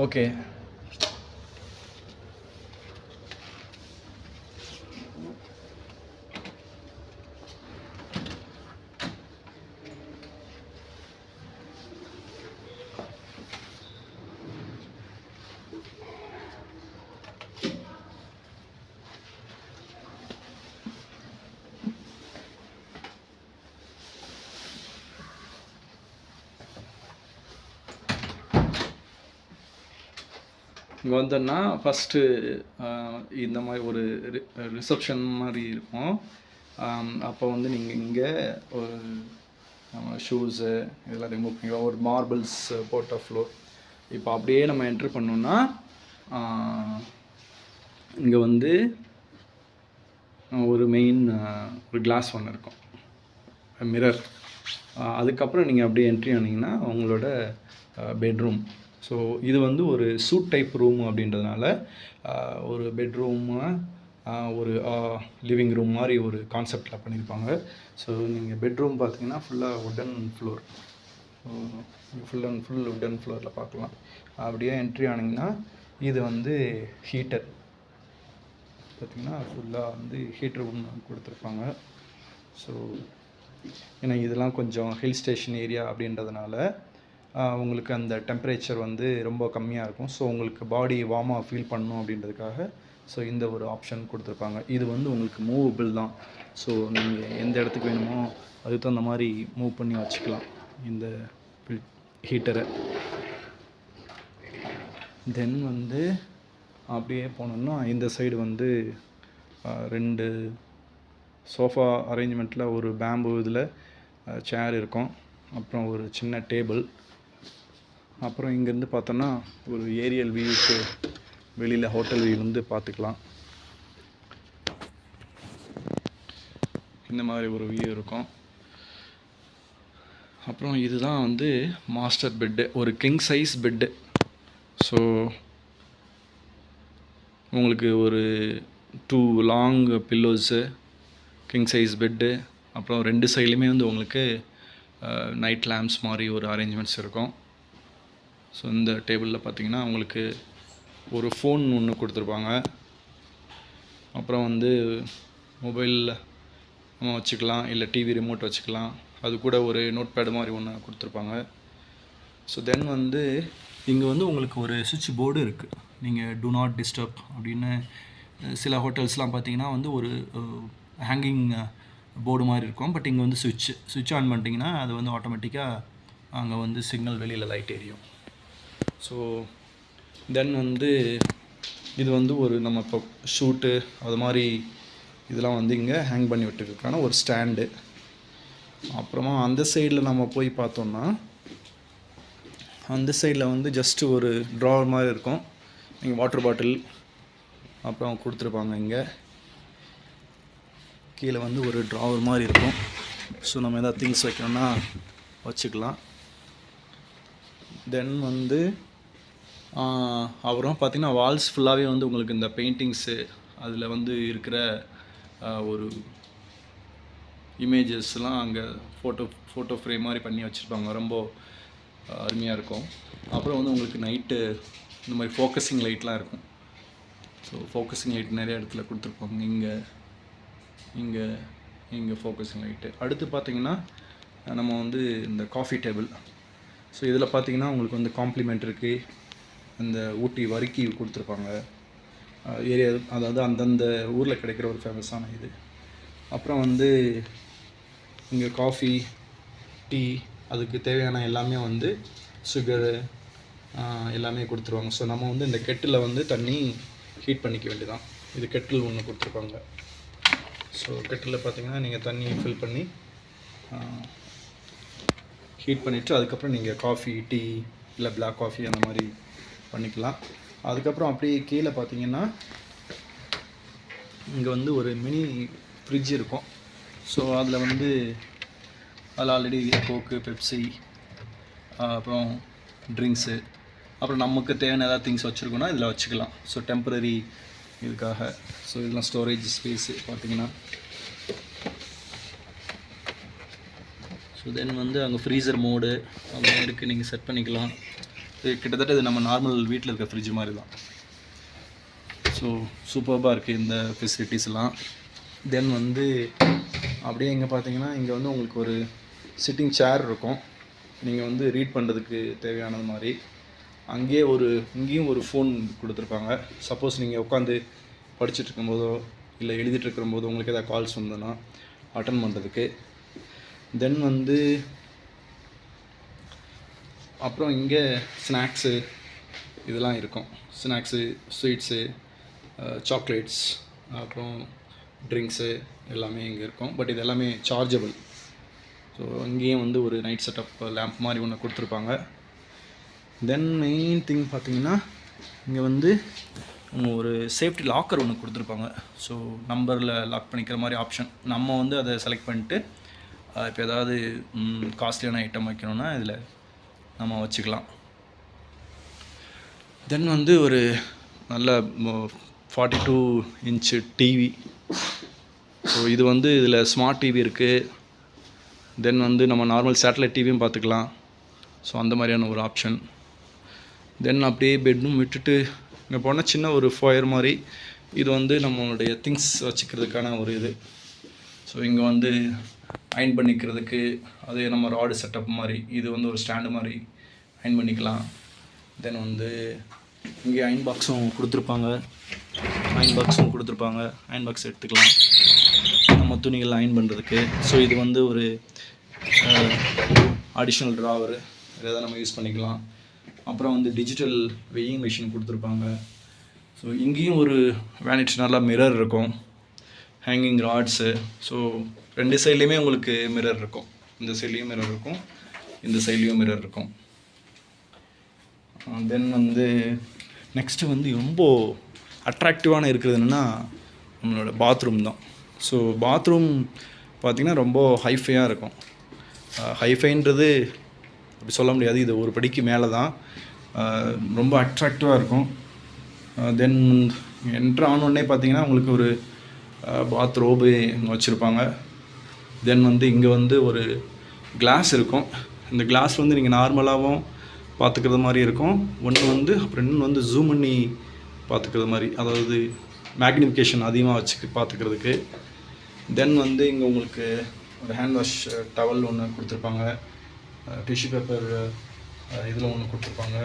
Okay. இங்கே வந்தோன்னா first இந்த மாதிரி ஒரு ரிசப்ஷன் மாதிரி இருக்கும். அப்போ வந்து நீங்கள் இங்கே ஒரு ஷூஸு இதெல்லாம் ரிமூவ் பண்ணிக்கலாம். ஒரு மார்பிள்ஸ் போட்ட ஃப்ளோர். இப்போ அப்படியே நம்ம என்ட்ரு பண்ணோன்னா இங்கே வந்து ஒரு மெயின் ஒரு கிளாஸ் ஒன்று இருக்கும், மிரர். அதுக்கப்புறம் நீங்கள் அப்படியே என்ட்ரி ஆனீங்கன்னா உங்களோட பெட்ரூம். ஸோ இது வந்து ஒரு சூட் டைப் ரூம் அப்படின்றதுனால ஒரு பெட்ரூமு ஒரு லிவிங் ரூம் மாதிரி ஒரு கான்செப்டில் பண்ணியிருப்பாங்க. ஸோ நீங்கள் பெட்ரூம் பார்த்தீங்கன்னா ஃபுல்லாக wooden floor. Full and full wooden ஃப்ளோரில் பார்க்கலாம். அப்படியே என்ட்ரி ஆனிங்கன்னா இது வந்து ஹீட்டர் பார்த்திங்கன்னா ஃபுல்லாக வந்து ஹீட்டர் ரூம் கொடுத்துருப்பாங்க. ஸோ ஏன்னா இதெல்லாம் கொஞ்சம் ஹில் ஸ்டேஷன் ஏரியா அப்படின்றதுனால உங்களுக்கு அந்த டெம்பரேச்சர் வந்து ரொம்ப கம்மியாக இருக்கும். ஸோ உங்களுக்கு பாடி வார்மாக ஃபீல் பண்ணணும் அப்படின்றதுக்காக ஸோ இந்த ஒரு ஆப்ஷன் கொடுத்துருப்பாங்க. இது வந்து உங்களுக்கு மூவபிள் தான். ஸோ நீங்கள் எந்த இடத்துக்கு வேணுமோ அதுக்கு தகுந்த மாதிரி மூவ் பண்ணி வச்சுக்கலாம் இந்த ஹீட்டரை. தென் வந்து அப்படியே போனோம்னா இந்த சைடு வந்து 2 சோஃபா அரேஞ்ச்மெண்ட்டில் ஒரு பேம்பு இதில் சேர் இருக்கும். அப்புறம் ஒரு சின்ன டேபிள். அப்புறம் இங்கேருந்து பார்த்தோன்னா ஒரு ஏரியல் வியூக்கு வெளியில் ஹோட்டல் வியூ வந்து பார்த்துக்கலாம். இந்த மாதிரி ஒரு வியூ இருக்கும். அப்புறம் இதுதான் வந்து மாஸ்டர் பெட்டு, ஒரு கிங் சைஸ் பெட்டு. ஸோ உங்களுக்கு ஒரு 2 long pillows, king size bed, அப்புறம் 2 சைட்லையுமே வந்து உங்களுக்கு நைட் லேம்ப்ஸ் மாதிரி ஒரு அரேஞ்ச்மெண்ட்ஸ் இருக்கும். ஸோ இந்த டேபிளில் பார்த்தீங்கன்னா உங்களுக்கு ஒரு ஃபோன் ஒன்று கொடுத்துருப்பாங்க. அப்புறம் வந்து மொபைலில் நம்ம வச்சுக்கலாம், இல்லை டிவி ரிமோட் வச்சுக்கலாம். அது கூட ஒரு நோட் பேடு மாதிரி ஒன்று கொடுத்துருப்பாங்க. ஸோ தென் வந்து இங்கே வந்து உங்களுக்கு ஒரு சுவிட்ச் போர்டு இருக்குது. நீங்கள் டூ நாட் டிஸ்டர்ப் அப்படின்னு சில ஹோட்டல்ஸ்லாம் பார்த்தீங்கன்னா வந்து ஒரு ஹேங்கிங் போர்டு மாதிரி இருக்கும். பட் இங்கே வந்து சுவிட்ச் ஆன் பண்ணிட்டீங்கன்னா அது வந்து ஆட்டோமேட்டிக்காக அங்கே வந்து சிக்னல் வெளியில் லைட் எரியும். ஸோ தென் வந்து இது வந்து ஒரு நம்ம இப்போ ஷூட்டு அது மாதிரி இதெல்லாம் வந்து இங்கே ஹேங் பண்ணி விட்டுருக்கான ஒரு ஸ்டாண்டு. அப்புறமா அந்த சைடில் நம்ம போய் பார்த்தோம்னா அந்த சைடில் வந்து ஜஸ்ட்டு ஒரு ட்ராவர் மாதிரி இருக்கும். நீங்கள் வாட்டர் பாட்டில் அப்புறம் கொடுத்துருப்பாங்க. இங்கே கீழே வந்து ஒரு ட்ராவர் மாதிரி இருக்கும். ஸோ நம்ம எதாவது திங்ஸ் வைக்கணும்னா வச்சுக்கலாம். தென் வந்து அப்புறம் பார்த்திங்கன்னா வால்ஸ் ஃபுல்லாகவே வந்து உங்களுக்கு இந்த பெயிண்டிங்ஸு அதில் வந்து இருக்கிற ஒரு இமேஜஸ்லாம் அங்கே ஃபோட்டோ ஃப்ரேம் மாதிரி பண்ணி வச்சுருப்பாங்க. ரொம்ப அருமையாக இருக்கும். அப்புறம் வந்து உங்களுக்கு நைட்டு இந்த மாதிரி ஃபோக்கஸிங் லைட்லாம் இருக்கும். ஸோ ஃபோக்கஸிங் லைட் நிறைய இடத்துல கொடுத்துருப்பாங்க. இங்கே ஃபோக்கஸிங் லைட்டு. அடுத்து பார்த்திங்கன்னா நம்ம வந்து இந்த காஃபி டேபிள். ஸோ இதில் பார்த்திங்கன்னா உங்களுக்கு வந்து காம்ப்ளிமெண்ட் இருக்குது. அந்த ஊட்டி வறுக்கி கொடுத்துருப்பாங்க ஏரியா, அதாவது அந்தந்த ஊரில் கிடைக்கிற ஒரு ஃபேமஸான இது. அப்புறம் வந்து இங்கே காஃபி, டீ, அதுக்கு தேவையான எல்லாமே வந்து சுகரு எல்லாமே கொடுத்துருவாங்க. ஸோ நம்ம வந்து இந்த கெட்டில் வந்து தண்ணி ஹீட் பண்ணிக்க வேண்டியதான். இது கெட்டில் ஒன்று கொடுத்துருப்பாங்க. ஸோ கெட்டில் பார்த்திங்கன்னா நீங்கள் தண்ணி ஃபில் பண்ணி ஹீட் பண்ணிவிட்டு அதுக்கப்புறம் நீங்கள் காஃபி, டீ இல்லை பிளாக் காஃபி அந்த மாதிரி பண்ணிக்கலாம். அதுக்கப்புறம் அப்படியே கீழே பார்த்தீங்கன்னா இங்கே வந்து ஒரு மினி ஃப்ரிட்ஜ் இருக்கும். ஸோ அதில் வந்து அதில் ஆல்ரெடி கோக்கு, பெப்சி, அப்புறம் ட்ரிங்க்ஸு, அப்புறம் நமக்கு தேவையான ஏதாவது திங்ஸ் வச்சுருக்கோன்னா இதில் வச்சுக்கலாம். ஸோ டெம்பரரி இதுக்காக. ஸோ இதெல்லாம் ஸ்டோரேஜ் ஸ்பேஸு பார்த்திங்கன்னா. ஸோ தென் வந்து அங்கே ஃப்ரீசர் மோடு அதெல்லாம் இருக்குது, நீங்கள் செட் பண்ணிக்கலாம். இது கிட்டத்தட்ட இது நம்ம நார்மல் வீட்டில் இருக்க ஃப்ரிட்ஜ் மாதிரி தான். ஸோ சூப்பர்பாக இருக்குது இந்த ஃபெசிலிட்டிஸ்லாம். தென் வந்து அப்படியே இங்கே பார்த்தீங்கன்னா இங்கே வந்து உங்களுக்கு ஒரு சிட்டிங் சேர் இருக்கும். நீங்கள் வந்து ரீட் பண்ணுறதுக்கு தேவையானது மாதிரி. இங்கேயும் ஒரு ஃபோன் கொடுத்துருப்பாங்க. சப்போஸ் நீங்கள் உட்காந்து படிச்சுட்டு இருக்கும்போதோ இல்லை எழுதிட்டு இருக்கும்போதோ உங்களுக்கு எதாவது கால்ஸ் வந்ததுன்னா அட்டன் பண்ணுறதுக்கு. தென் வந்து அப்புறம் இங்கே ஸ்நாக்ஸு இதெல்லாம் இருக்கும். ஸ்நாக்ஸு, ஸ்வீட்ஸு, சாக்லேட்ஸ், அப்புறம் ட்ரிங்க்ஸு எல்லாமே இங்கே இருக்கும். பட் இது எல்லாமே சார்ஜபிள். ஸோ இங்கேயும் வந்து ஒரு நைட் செட்டப் லேம்ப் மாதிரி ஒன்று கொடுத்துருப்பாங்க. தென் மெயின் திங் பார்த்தீங்கன்னா இங்கே வந்து ஒரு சேஃப்டி லாக்கர் ஒன்று கொடுத்துருப்பாங்க. ஸோ நம்பரில் லாக் பண்ணிக்கிற மாதிரி ஆப்ஷன். நம்ம வந்து அதை செலக்ட் பண்ணிட்டு இப்போ ஏதாவது காஸ்ட்லியான ஐட்டம் வைக்கணுன்னா இதில் நம்ம வச்சுக்கலாம். தென் வந்து ஒரு நல்ல 42 இன்ச்சு டிவி. ஸோ இது வந்து இதில் ஸ்மார்ட் டிவி இருக்குது. தென் வந்து நம்ம நார்மல் சேட்டலைட் டிவியும் பார்த்துக்கலாம். ஸோ அந்த மாதிரியான ஒரு ஆப்ஷன். தென் அப்படியே பெட்ரூம் விட்டுட்டு இங்கே போனால் சின்ன ஒரு ஃபோயர் மாதிரி. இது வந்து நம்மளுடைய திங்ஸ் வச்சுக்கிறதுக்கான ஒரு இது. ஸோ இங்கே வந்து அயன் பண்ணிக்கிறதுக்கு அதே நம்ம ராடு செட்டப் மாதிரி. இது வந்து ஒரு ஸ்டாண்டு மாதிரி அயன் பண்ணிக்கலாம். தென் வந்து இங்கே அயன் பாக்ஸும் கொடுத்துருப்பாங்க. அயன் பாக்ஸ் எடுத்துக்கலாம் நம்ம துணிகள் அயன் பண்ணுறதுக்கு. ஸோ இது வந்து ஒரு அடிஷ்னல் ட்ராவர், இதை நம்ம யூஸ் பண்ணிக்கலாம். அப்புறம் வந்து டிஜிட்டல் வெயிங் மிஷின் கொடுத்துருப்பாங்க. ஸோ இங்கேயும் ஒரு வேனிட்டி நல்லா மிரர் இருக்கும், ஹேங்கிங் ராட்ஸு. ஸோ ரெண்டு சைட்லேயுமே உங்களுக்கு மிரர் இருக்கும். இந்த சைட்லேயும் மிரர் இருக்கும், இந்த சைட்லேயும் மிரர் இருக்கும். தென் வந்து நெக்ஸ்ட்டு வந்து ரொம்ப அட்ராக்டிவான இருக்கிறது என்னென்னா நம்மளோட பாத்ரூம் தான். ஸோ பாத்ரூம் பார்த்திங்கன்னா ரொம்ப ஹைஃபையாக இருக்கும். ஹைஃபைன்றது அப்படி சொல்ல முடியாது, இது ஒரு படிக்கு மேலே தான். ரொம்ப அட்ராக்டிவாக இருக்கும். தென் என்ட்ரு ஆனோடனே பார்த்தீங்கன்னா உங்களுக்கு ஒரு பாத் ரோபு வச்சுருப்பாங்க. தென் வந்து இங்கே வந்து ஒரு கிளாஸ் இருக்கும். இந்த கிளாஸ் வந்து நீங்கள் நார்மலாகவும் பார்த்துக்கிறது மாதிரி இருக்கும். அப்புறம் இன்னொன்று வந்து ஜூம் பண்ணி பார்த்துக்கிறது மாதிரி, அதாவது மேக்னிஃபிகேஷன் அதிகமாக வச்சு பார்த்துக்கிறதுக்கு. தென் வந்து இங்கே உங்களுக்கு ஒரு ஹேண்ட் வாஷ் டவல் ஒன்று கொடுத்துருப்பாங்க. டிஷ்யூ பேப்பர் இதில் ஒன்று கொடுத்துருப்பாங்க.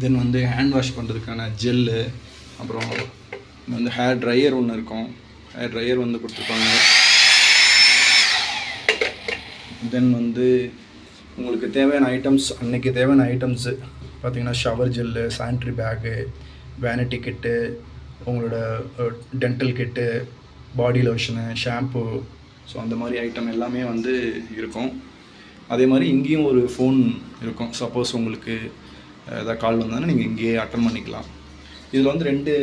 தென் வந்து ஹேண்ட் வாஷ் பண்ணுறதுக்கான ஜெல்லு, அப்புறம் வந்து ஹேர் ட்ரையர் ஒன்று இருக்கும். ஹேர் ட்ரையர் வந்து கொடுத்துருப்பாங்க. தென் வந்து உங்களுக்கு தேவையான ஐட்டம்ஸ், அன்றைக்கி தேவையான ஐட்டம்ஸு பார்த்திங்கன்னா shower gel, sanitary pack, vanity kit, உங்களோட dental kit, body lotion, shampoo, so அந்த மாதிரி ஐட்டம் எல்லாமே வந்து இருக்கும். அதே மாதிரி இங்கேயும் ஒரு ஃபோன் இருக்கும். சப்போஸ் உங்களுக்கு எதாவது கால் வந்தாலும் நீங்கள் இங்கேயே அட்டன் பண்ணிக்கலாம். இதில் வந்து 2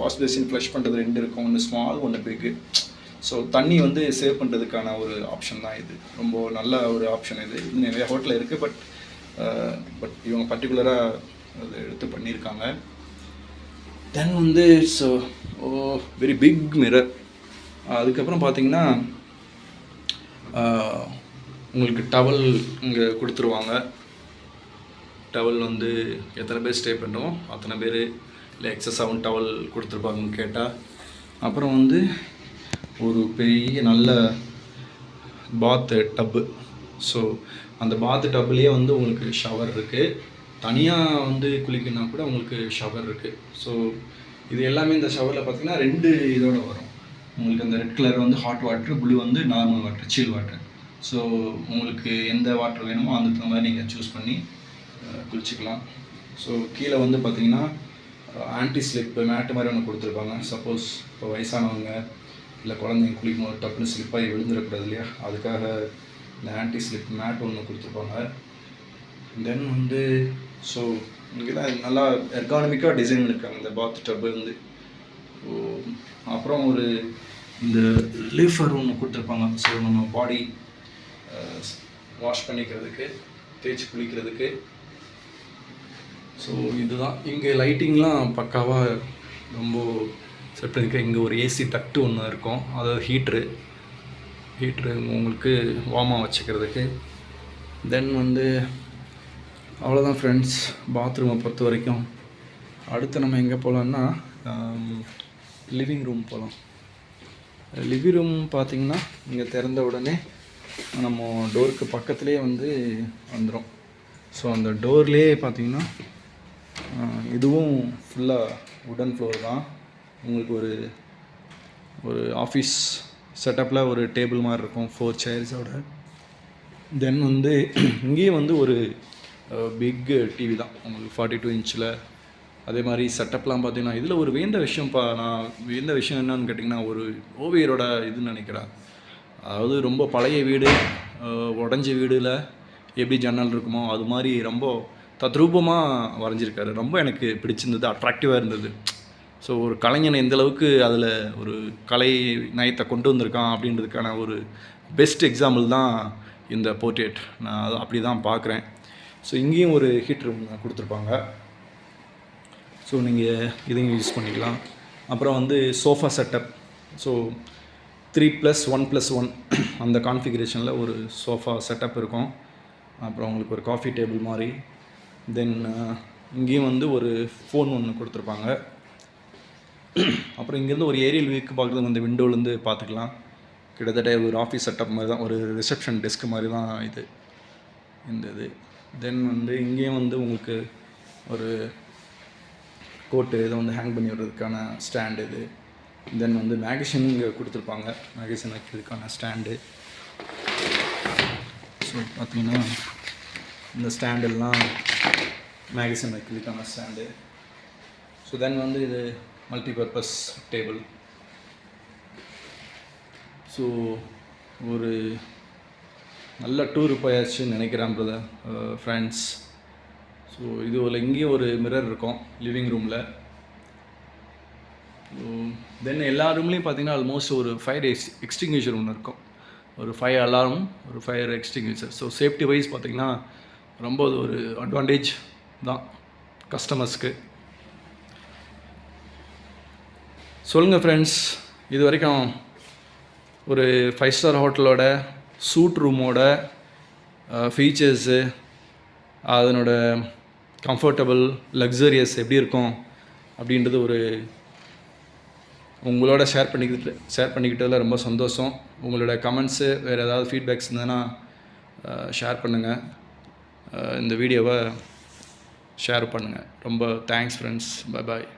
வாஷ் பேசின் ஃப்ளஷ் பண்ணுறது 2 இருக்கும். ஒன்று ஸ்மால், ஒன்று பிக்கு. ஸோ தண்ணி வந்து சேவ் பண்ணுறதுக்கான ஒரு ஆப்ஷன் தான் இது. ரொம்ப நல்ல ஒரு ஆப்ஷன் இது. இது நிறைய ஹோட்டலில் இருக்குது. பட் இவங்க பர்டிகுலராக அதை எடுத்து பண்ணியிருக்காங்க. தென் வந்து ஸோ வெரி பிக் மிரர். அதுக்கப்புறம் பார்த்தீங்கன்னா உங்களுக்கு டவல் இங்கே கொடுத்துருவாங்க. டவல் வந்து எத்தனை பேர் ஸ்டே பண்ணுறோம் அத்தனை பேர், இல்லை எக்ஸஸாகவும் டவல் கொடுத்துருப்பாங்கன்னு கேட்டால். அப்புறம் வந்து ஒரு பெரிய நல்ல பாத்து டப்பு. ஸோ அந்த பாத்து டப்புலேயே வந்து உங்களுக்கு ஷவர் இருக்குது. தனியாக வந்து குளிக்கணுன்னா கூட உங்களுக்கு ஷவர் இருக்குது. ஸோ இது எல்லாமே இந்த ஷவரில் பார்த்திங்கன்னா 2 இதோட வரும். உங்களுக்கு அந்த ரெட் கலர் வந்து ஹாட் வாட்ரு, ப்ளூ வந்து நார்மல் வாட்டர், சில் வாட்டர். ஸோ உங்களுக்கு எந்த வாட்டர் வேணுமோ அந்த தகுந்த மாதிரி நீங்கள் சூஸ் பண்ணி குளிச்சுக்கலாம். ஸோ கீழே வந்து பார்த்திங்கன்னா ஆன்டி ஸ்லிப் மேட்டு மாதிரி ஒன்று கொடுத்துருப்பாங்க. சப்போஸ் இப்போ வயசானவங்க இல்லை குழந்தைங்க குளிக்கும்போது டப்புன்னு ஸ்லிப்பாகி விழுந்துடக்கூடாது இல்லையா, அதுக்காக இந்த ஆன்டி ஸ்லிப் மேட் ஒன்று கொடுத்துருப்பாங்க. தென் வந்து ஸோ இங்கே தான் நல்லா எர்கானமிக்காக டிசைன் பண்ணியிருக்காங்க இந்த பாத் டப்பு வந்து. அப்புறம் ஒரு இந்த லீஃபர் ஒன்று கொடுத்துருப்பாங்க. ஸோ நம்ம பாடி வாஷ் பண்ணிக்கிறதுக்கு, தேய்ச்சி குளிக்கிறதுக்கு. ஸோ இதுதான். இங்கே லைட்டிங்லாம் பக்காவாக ரொம்ப செட் பண்ணியிருக்கேன். இங்கே ஒரு ஏசி டக்டு ஒன்று இருக்கும், அதாவது ஹீட்ரு உங்களுக்கு வார்மாக வச்சுக்கிறதுக்கு. தென் வந்து அவ்வளோதான் ஃப்ரெண்ட்ஸ், பாத்ரூமை பொறுத்த வரைக்கும். அடுத்து நம்ம எங்கே போகலான்னா லிவிங் ரூம் போகலாம். லிவிங் ரூம் பார்த்திங்கன்னா இங்கே திறந்த உடனே நம்ம டோருக்கு பக்கத்துலேயே வந்துடும். ஸோ அந்த டோர்லேயே பார்த்திங்கன்னா இதுவும் ஃபுல்லாக உடன் ஃப்ளோர் தான். உங்களுக்கு ஒரு ஆஃபீஸ் செட்டப்பில் ஒரு டேபிள் மாதிரி இருக்கும் 4 சேர்ஸோட. தென் இங்கேயும் ஒரு பிக் டிவி தான் உங்களுக்கு 42 இன்ச்சில். அதே மாதிரி செட்டப்லாம் பார்த்திங்கன்னா இதில் ஒரு வியந்த விஷயம் என்னன்னு கேட்டிங்கன்னா, ஒரு ஓவியரோட இதுன்னு நினைக்கிறேன். அதாவது ரொம்ப பழைய வீடு, உடஞ்ச வீடில் எப்படி ஜன்னல் இருக்குமோ அது மாதிரி ரொம்ப தத்ரூபமாக வரைஞ்சிருக்காரு. ரொம்ப எனக்கு பிடிச்சிருந்தது, அட்ராக்டிவாக இருந்தது. ஸோ ஒரு கலைஞன் எந்தளவுக்கு அதில் ஒரு கலை நயத்தை கொண்டு வந்திருக்கான் அப்படின்றதுக்கான ஒரு பெஸ்ட் எக்ஸாம்பிள் தான் இந்த போர்ட்ரேட். நான் அதை அப்படி தான் பார்க்குறேன். ஸோ இங்கேயும் ஒரு ஹீட் ரூம் கொடுத்துருப்பாங்க. ஸோ நீங்கள் இதையும் யூஸ் பண்ணிக்கலாம். அப்புறம் சோஃபா செட்டப். ஸோ 3+1+1 அந்த கான்ஃபிகரேஷனில் ஒரு சோஃபா செட்டப் இருக்கும். அப்புறம் உங்களுக்கு ஒரு காஃபி டேபிள் மாதிரி. தென் இங்கேயும் ஒரு ஃபோன் ஒன்று கொடுத்துருப்பாங்க. அப்புறம் இங்கேருந்து ஒரு ஏரியல் வியூக்கு பார்க்குறது அந்த விண்டோலேருந்து பார்த்துக்கலாம். கிட்டத்தட்ட ஒரு ஆஃபீஸ் செட்டப் மாதிரி தான், ஒரு ரிசப்ஷன் டெஸ்க் மாதிரி தான் இந்த இது. தென் இங்கேயும் உங்களுக்கு ஒரு கோட்டு இதை ஹேங் பண்ணி விடுறதுக்கான ஸ்டாண்டு இது. தென் மேகசின் இங்கே கொடுத்துருப்பாங்க, மேகசின் வைக்கிறதுக்கான ஸ்டாண்டு. ஸோ பார்த்திங்கன்னா இந்த ஸ்டாண்டெல்லாம் மேகசின் வைக்கிறதுக்கான ஸ்டாண்டு. ஸோ தென் இது மல்டிபர்பஸ் டேபிள். ஸோ ஒரு நல்ல டூர் போயாச்சுன்னு நினைக்கிறேன் பிரதர் ஃப்ரெண்ட்ஸ். ஸோ இங்கேயும் ஒரு மிரர் இருக்கும் லிவிங் ரூமில். தென் எல்லா ரூம்லேயும் பார்த்திங்கன்னா ஆல்மோஸ்ட் ஒரு ஃபயர் எக்ஸ்டிங்யூஷர் ஒன்று இருக்கும். ஒரு ஃபயர் அலாரம், ஒரு fire extinguisher. So safety wise பார்த்திங்கன்னா ரொம்ப ஒரு அட்வான்டேஜ் தான் கஸ்டமர்ஸ்க்கு. சொல்லுங்கள் ஃப்ரெண்ட்ஸ், இது வரைக்கும் ஒரு 5 ஸ்டார் ஹோட்டலோட சூட் ரூமோட ஃபீச்சர்ஸு, அதனோட கம்ஃபர்டபுள் லக்ஸரியஸ் எப்படி இருக்கும் அப்படின்றது உங்களோட ஷேர் பண்ணிக்கிட்டதில் ரொம்ப சந்தோஷம். உங்களோட கமெண்ட்ஸு, வேறு ஏதாவது ஃபீட்பேக்ஸ் இருந்ததுன்னா ஷேர் பண்ணுங்கள். இந்த வீடியோவை ஷேர் பண்ணுங்கள். ரொம்ப தேங்க்ஸ் ஃப்ரெண்ட்ஸ். Bye bye.